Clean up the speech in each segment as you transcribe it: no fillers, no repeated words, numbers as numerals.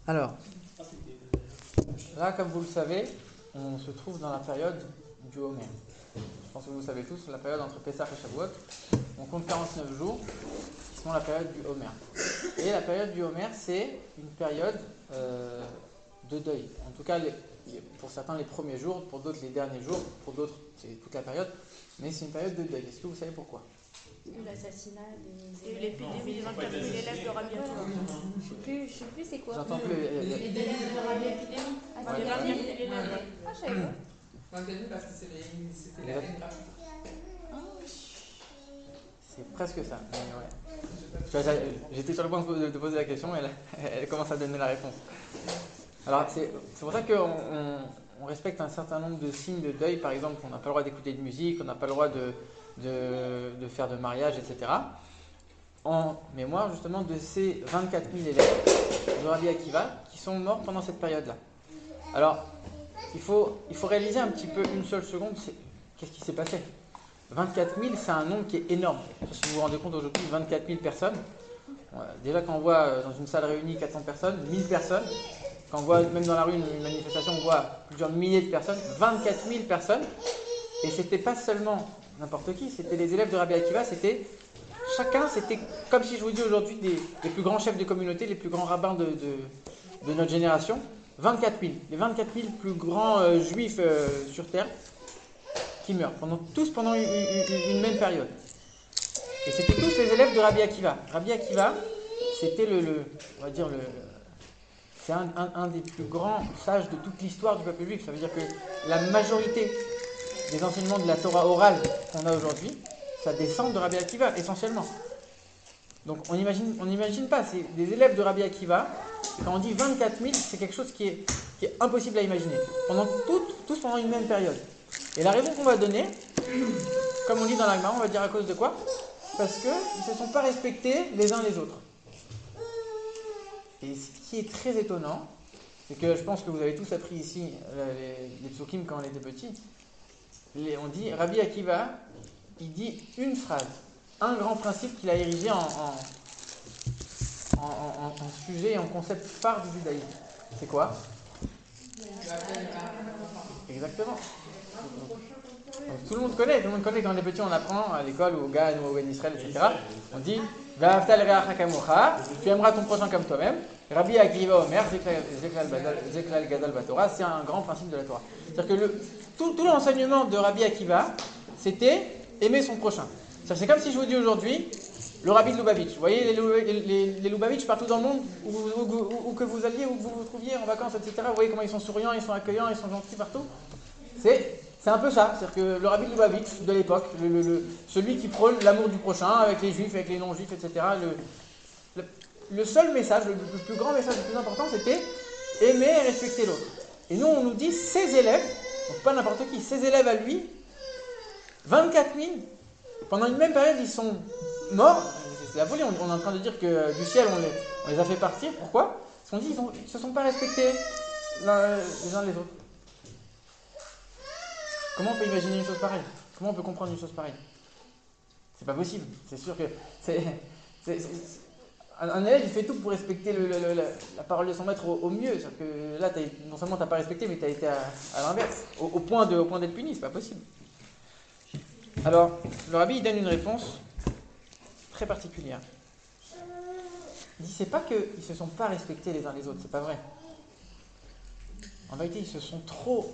Alors, là, comme vous le savez, on se trouve dans la période du Homer. Je pense que vous le savez tous, la période entre Pessah et Shavuot. On compte 49 jours, qui sont la période du Homer. Et la période du Homer, c'est une période de deuil. En tout cas, pour certains, les premiers jours, pour d'autres, les derniers jours, pour d'autres, c'est toute la période. Mais c'est une période de deuil. Est-ce que vous savez pourquoi? L'assassinat des élèves. L'épidémie des 24 000 élèves de Rabbi Akiva. Je sais plus c'est quoi. J'entends plus. Les élèves de Rabbi Akiva. Ah, Ouais, c'est 20 000 ouais. élèves. Ah, je savais pas. 24 000 parce que c'était la haine gratuite. C'est presque ça. Mais ouais. Tu vois, j'étais sur le point de te poser la question, et elle commence à donner la réponse. Alors, c'est pour ça qu'on respecte un certain nombre de signes de deuil. Par exemple, on n'a pas le droit d'écouter de musique, on n'a pas le droit de faire de mariage, etc. En mémoire justement de ces 24 000 élèves de Rabbi Akiva qui sont morts pendant cette période-là. Alors, il faut réaliser un petit peu une seule seconde, qu'est-ce qui s'est passé. 24 000, c'est un nombre qui est énorme. Si vous vous rendez compte aujourd'hui, 24 000 personnes. Déjà, quand on voit dans une salle réunie 400 personnes, 1000 personnes, quand on voit même dans la rue une manifestation, on voit plusieurs milliers de personnes, 24 000 personnes. Et c'était pas seulement n'importe qui, c'était les élèves de Rabbi Akiva, c'était comme si je vous dis aujourd'hui les plus grands chefs de communauté, les plus grands rabbins de notre génération, 24 000, les 24 000 plus grands juifs sur terre qui meurent, tous pendant une même période. Et c'était tous les élèves de Rabbi Akiva. Rabbi Akiva, c'était on va dire c'est un des plus grands sages de toute l'histoire du peuple juif. Ça veut dire que la majorité des enseignements de la Torah orale qu'on a aujourd'hui, ça descend de Rabbi Akiva, essentiellement. Donc on n'imagine pas, c'est des élèves de Rabbi Akiva, et quand on dit 24 000, c'est quelque chose qui est impossible à imaginer. Tous pendant une même période. Et la raison qu'on va donner, comme on dit dans la Gemara, on va dire à cause de quoi? Parce qu'ils ne se sont pas respectés les uns les autres. Et ce qui est très étonnant, c'est que je pense que vous avez tous appris ici les psukim quand on était petits. On dit, Rabbi Akiva, il dit une phrase, un grand principe qu'il a érigé en sujet et en concept phare du judaïsme. C'est quoi? Exactement. Donc, tout le monde connaît quand on est petit, on apprend à l'école ou au GAN ou au Ben Israël, etc. On dit Va'afta l'reacha kamocha, tu aimeras ton prochain comme toi-même. Rabbi Akiva Omer, Zeklal Gadol Batora, c'est un grand principe de la Torah. C'est-à-dire que tout l'enseignement de Rabbi Akiva, c'était aimer son prochain. C'est comme si je vous dis aujourd'hui le Rabbi de Lubavitch. Vous voyez les Lubavitch partout dans le monde, où que vous alliez, où que vous vous trouviez en vacances, etc. Vous voyez comment ils sont souriants, ils sont accueillants, ils sont gentils partout. C'est un peu ça, c'est-à-dire que le Rabbi de Lubavitch de l'époque, celui qui prône l'amour du prochain avec les juifs, avec les non-juifs, etc. Le seul message, le plus grand message, le plus important, c'était aimer et respecter l'autre. Et nous, on nous dit ses élèves, donc pas n'importe qui, ses élèves à lui, 24 000, pendant une même période, ils sont morts. C'est la folie, on est en train de dire que du ciel, on les a fait partir. Pourquoi? Parce qu'on dit qu'ils ne se sont pas respectés les uns les autres. Comment on peut imaginer une chose pareille? Comment on peut comprendre une chose pareille? C'est pas possible. C'est sûr que un élève, il fait tout pour respecter la parole de son maître au mieux. C'est-à-dire que là, non seulement tu n'as pas respecté, mais tu as été à l'inverse, au point d'être puni. C'est pas possible. Alors, le rabbi, il donne une réponse très particulière. Il dit, c'est pas qu'ils ne se sont pas respectés les uns les autres, c'est pas vrai. En vérité, ils se sont trop,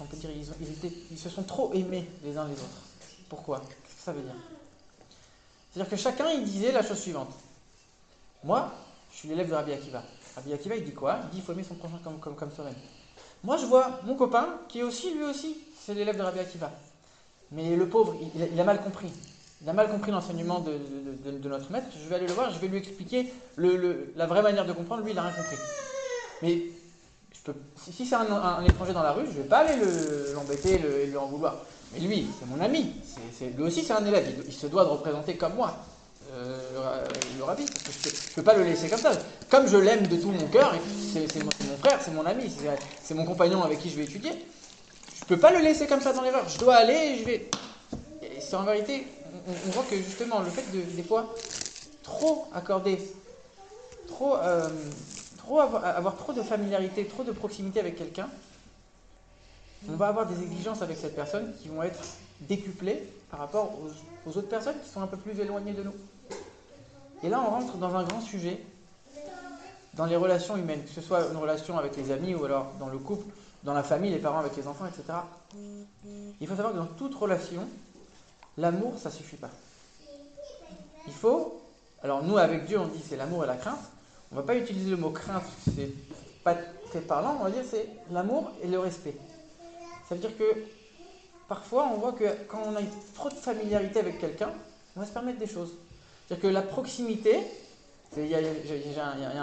on peut dire, ils se sont trop aimés les uns les autres. Pourquoi? Qu'est-ce que ça veut dire? C'est-à-dire que chacun, il disait la chose suivante. Moi, je suis l'élève de Rabbi Akiva. Rabbi Akiva, il dit quoi? Il dit, il faut aimer son prochain comme soi-même. Moi, je vois mon copain, qui est aussi, lui aussi, c'est l'élève de Rabbi Akiva. Mais le pauvre, il a mal compris. Il a mal compris l'enseignement de notre maître. Je vais aller le voir, je vais lui expliquer la vraie manière de comprendre. Lui, il n'a rien compris. Mais si c'est un étranger dans la rue, je ne vais pas aller l'embêter et lui en vouloir. Mais lui, c'est mon ami. Lui aussi, c'est un élève. Il se doit de représenter comme moi le rabbi. Parce que je ne peux pas le laisser comme ça. Comme je l'aime de tout mon cœur, c'est mon frère, c'est mon ami, c'est mon compagnon avec qui je vais étudier. Je ne peux pas le laisser comme ça dans l'erreur. Je dois aller et je vais... Et c'est en vérité, on voit que justement, le fait des fois, trop accorder, trop avoir trop de familiarité, trop de proximité avec quelqu'un, on va avoir des exigences avec cette personne qui vont être décuplées par rapport aux autres personnes qui sont un peu plus éloignées de nous. Et là, on rentre dans un grand sujet, dans les relations humaines, que ce soit une relation avec les amis ou alors dans le couple, dans la famille, les parents avec les enfants, etc. Il faut savoir que dans toute relation, l'amour, ça ne suffit pas. Il faut, alors nous avec Dieu, on dit c'est l'amour et la crainte. On ne va pas utiliser le mot crainte, c'est pas très parlant, on va dire c'est l'amour et le respect. Ça veut dire que parfois, on voit que quand on a trop de familiarité avec quelqu'un, on va se permettre des choses. C'est-à-dire que la proximité, il y a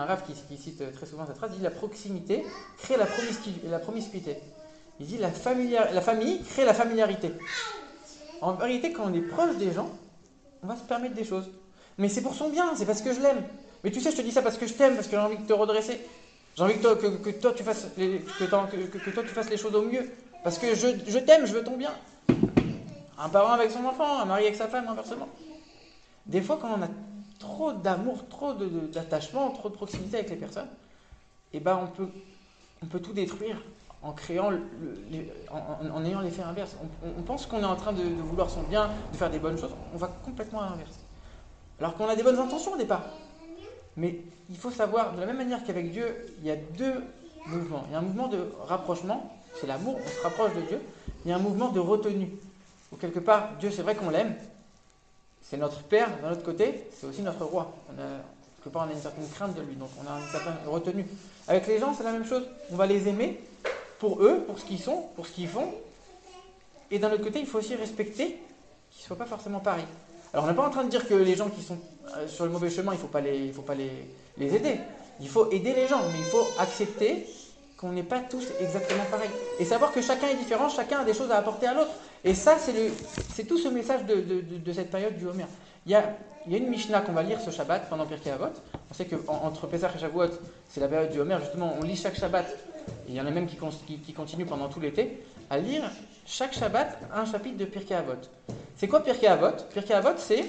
un rave qui cite très souvent cette phrase, il dit la proximité crée la promiscuité. Il dit la famille crée la familiarité. En vérité, quand on est proche des gens, on va se permettre des choses. Mais c'est pour son bien, c'est parce que je l'aime. Mais tu sais, je te dis ça parce que je t'aime, parce que j'ai envie de te redresser. J'ai envie que toi tu fasses les choses au mieux. Parce que je t'aime, je veux ton bien. Un parent avec son enfant, un mari avec sa femme, inversement. Des fois, quand on a trop d'amour, trop d'attachement, trop de proximité avec les personnes, eh ben on peut tout détruire en créant en ayant l'effet inverse. On pense qu'on est en train de vouloir son bien, de faire des bonnes choses, on va complètement à l'inverse. Alors qu'on a des bonnes intentions au départ. Mais il faut savoir, de la même manière qu'avec Dieu, il y a deux mouvements. Il y a un mouvement de rapprochement, c'est l'amour, on se rapproche de Dieu. Il y a un mouvement de retenue, où quelque part, Dieu, c'est vrai qu'on l'aime, c'est notre Père, d'un autre côté, c'est aussi notre Roi. Quelque part, on a une certaine crainte de lui, donc on a une certaine retenue. Avec les gens, c'est la même chose. On va les aimer pour eux, pour ce qu'ils sont, pour ce qu'ils font. Et d'un autre côté, il faut aussi respecter qu'ils ne soient pas forcément pareils. Alors, on n'est pas en train de dire que les gens qui sont sur le mauvais chemin, il ne faut pas les aider. Il faut aider les gens, mais il faut accepter qu'on n'est pas tous exactement pareils. Et savoir que chacun est différent, chacun a des choses à apporter à l'autre. Et ça, c'est tout ce message de cette période du Homer. Il y a une Mishnah qu'on va lire ce Shabbat pendant Pirkei Avot. On sait qu'entre Pessah et Shavuot, c'est la période du Homer. Justement, on lit chaque Shabbat. Et il y en a même qui continuent pendant tout l'été à lire chaque Shabbat un chapitre de Pirkei Avot. C'est quoi Pirkei Avot? Pirkei Avot, c'est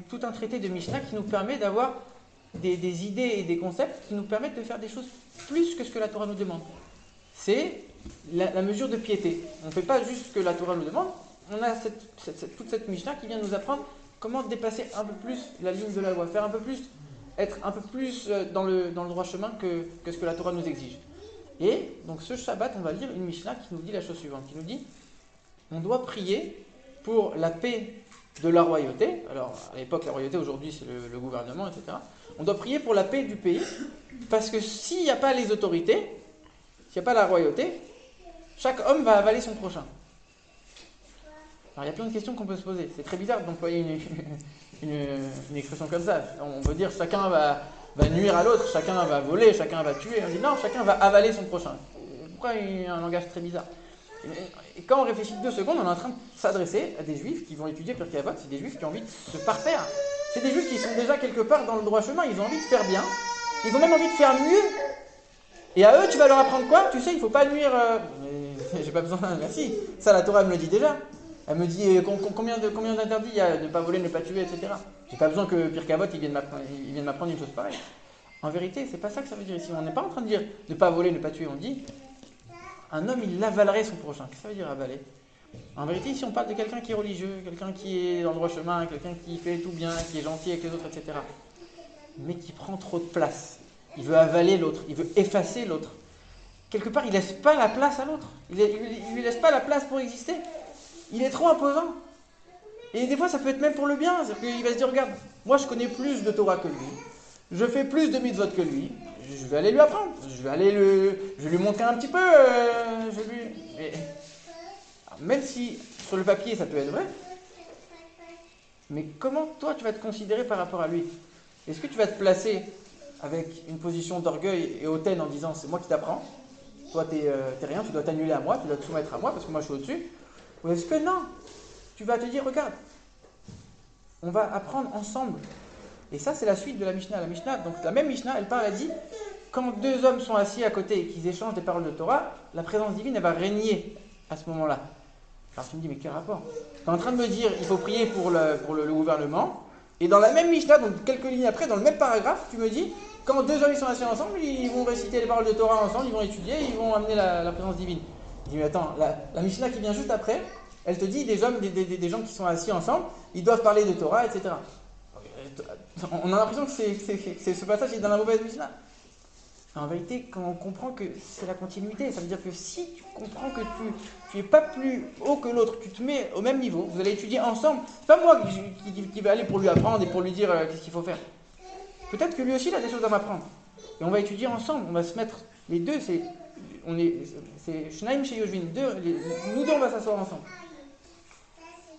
tout un traité de Mishnah qui nous permet d'avoir des idées et des concepts qui nous permettent de faire des choses plus que ce que la Torah nous demande. C'est la mesure de piété. On ne fait pas juste ce que la Torah nous demande, on a toute cette Mishnah qui vient nous apprendre comment dépasser un peu plus la ligne de la loi, être un peu plus dans le droit chemin que ce que la Torah nous exige. Et donc ce Shabbat, on va lire une Mishnah qui nous dit la chose suivante, qui nous dit on doit prier pour la paix de la royauté. Alors à l'époque la royauté, aujourd'hui c'est le gouvernement, etc. On doit prier pour la paix du pays, parce que s'il n'y a pas les autorités, s'il n'y a pas la royauté, chaque homme va avaler son prochain. Alors il y a plein de questions qu'on peut se poser. C'est très bizarre d'employer une expression comme ça. On veut dire chacun va nuire à l'autre, chacun va voler, chacun va tuer. On dit non, chacun va avaler son prochain. Pourquoi il y a un langage très bizarre? Et quand on réfléchit 2 secondes, on est en train de s'adresser à des juifs qui vont étudier Pirkei Avot. C'est des juifs qui ont envie de se parfaire. C'est des juifs qui sont déjà quelque part dans le droit chemin. Ils ont envie de faire bien. Ils ont même envie de faire mieux. Et à eux, tu vas leur apprendre quoi? Tu sais, il ne faut pas nuire. Mais j'ai pas besoin. Merci. Ça, la Torah me le dit déjà. Elle me dit combien d'interdits il y a de ne pas voler, ne pas tuer, etc. J'ai pas besoin que Pirkei Avot il vienne m'apprendre une chose pareille. En vérité, c'est pas ça que ça veut dire ici. On n'est pas en train de dire ne pas voler, ne pas tuer. On dit un homme, il avalerait son prochain. Qu'est-ce que ça veut dire avaler? En vérité, ici, on parle de quelqu'un qui est religieux, quelqu'un qui est dans le droit chemin, quelqu'un qui fait tout bien, qui est gentil avec les autres, etc. Mais qui prend trop de place. Il veut avaler l'autre, il veut effacer l'autre. Quelque part, il ne laisse pas la place à l'autre. Il ne lui laisse pas la place pour exister. Il est trop imposant. Et des fois, ça peut être même pour le bien. C'est-à-dire qu'il va se dire, regarde, moi je connais plus de Torah que lui. Je fais plus de mitzvot que lui. Je vais aller lui apprendre. Je vais lui montrer un petit peu. Même si sur le papier ça peut être vrai, mais comment toi tu vas te considérer par rapport à lui? Est-ce que tu vas te placer avec une position d'orgueil et hautaine en disant c'est moi qui t'apprends, toi t'es rien, tu dois t'annuler à moi, tu dois te soumettre à moi parce que moi je suis au-dessus? Ou est-ce que non, tu vas te dire regarde, on va apprendre ensemble. Et ça c'est la suite de la Mishnah. La Mishnah, donc la même Mishnah, elle parle, elle dit quand 2 hommes sont assis à côté et qu'ils échangent des paroles de Torah, la présence divine elle va régner à ce moment-là. Alors tu me dis mais quel rapport? Tu es en train de me dire il faut prier pour le gouvernement, Et dans la même Mishnah, donc quelques lignes après, dans le même paragraphe, tu me dis, quand deux hommes ils sont assis ensemble, ils vont réciter les paroles de Torah ensemble, ils vont étudier, ils vont amener la présence divine. Je dis, mais attends, la Mishnah qui vient juste après, elle te dit des gens qui sont assis ensemble, ils doivent parler de Torah, etc. On a l'impression que ce passage est dans la mauvaise Mishnah. En vérité, quand on comprend que c'est la continuité, ça veut dire que si tu comprends que tu n'es pas plus haut que l'autre, tu te mets au même niveau, vous allez étudier ensemble. C'est pas moi qui vais aller pour lui apprendre et pour lui dire qu'est-ce qu'il faut faire. Peut-être que lui aussi il a des choses à m'apprendre. Et on va étudier ensemble, on va se mettre les deux, c'est Shnaim chez Yoshvin, nous deux on va s'asseoir ensemble.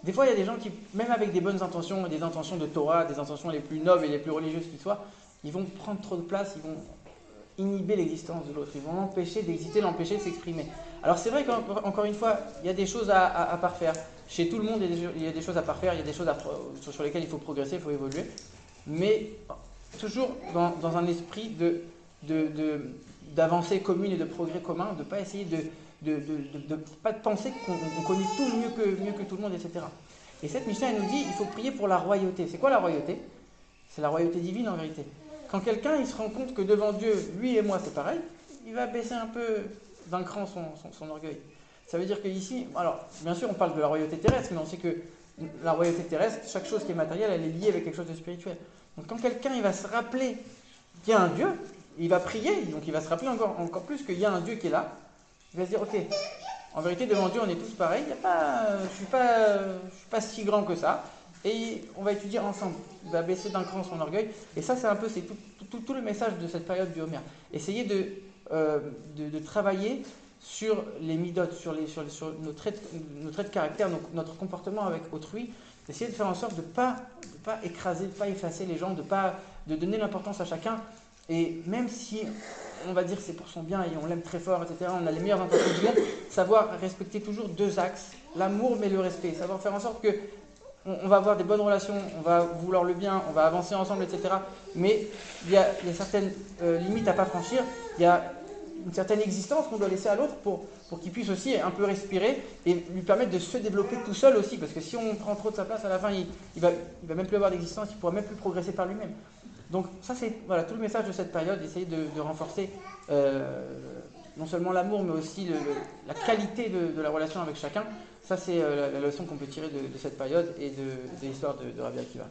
Des fois il y a des gens qui, même avec des bonnes intentions, des intentions de Torah, des intentions les plus nobles et les plus religieuses qui soient, ils vont prendre trop de place, ils vont inhiber l'existence de l'autre, ils vont l'empêcher d'exister, l'empêcher de s'exprimer. Alors c'est vrai qu'encore une fois, il y a des choses à parfaire. Chez tout le monde, il y a des choses à parfaire, il y a des choses sur lesquelles il faut progresser, il faut évoluer. Mais toujours dans un esprit d'avancée commune et de progrès commun, de ne pas essayer de pas penser qu'on connaît tout mieux que tout le monde, etc. Et cette Mishnah, elle nous dit, il faut prier pour la royauté. C'est quoi la royauté? C'est la royauté divine en vérité. Quand quelqu'un il se rend compte que devant Dieu, lui et moi c'est pareil, il va baisser un peu d'un cran son orgueil. Ça veut dire qu'ici, alors bien sûr on parle de la royauté terrestre, mais on sait que la royauté terrestre, chaque chose qui est matérielle, elle est liée avec quelque chose de spirituel. Donc quand quelqu'un il va se rappeler qu'il y a un Dieu, il va prier, donc il va se rappeler encore plus qu'il y a un Dieu qui est là, il va se dire ok, en vérité devant Dieu on est tous pareils, je suis pas si grand que ça. Et on va étudier ensemble. Il va baisser d'un cran son orgueil. Et ça, c'est tout le message de cette période du Homer. Essayer de travailler sur les midotes, sur nos traits de caractère, notre comportement avec autrui. Essayer de faire en sorte de ne pas écraser, de ne pas effacer les gens, de donner l'importance à chacun. Et même si on va dire que c'est pour son bien et on l'aime très fort, etc., on a les meilleures intentions du monde, savoir respecter toujours deux axes, l'amour mais le respect. Savoir faire en sorte que on va avoir des bonnes relations, on va vouloir le bien, on va avancer ensemble, etc. Mais il y a certaines limites à ne pas franchir, il y a une certaine existence qu'on doit laisser à l'autre pour qu'il puisse aussi un peu respirer et lui permettre de se développer tout seul aussi. Parce que si on prend trop de sa place, à la fin, il va même plus avoir d'existence, il ne pourra même plus progresser par lui-même. Donc ça, c'est tout le message de cette période, essayer de renforcer non seulement l'amour, mais aussi la qualité de la relation avec chacun. Ça, c'est la leçon qu'on peut tirer de cette période et de l'histoire de Rabbi Akiva.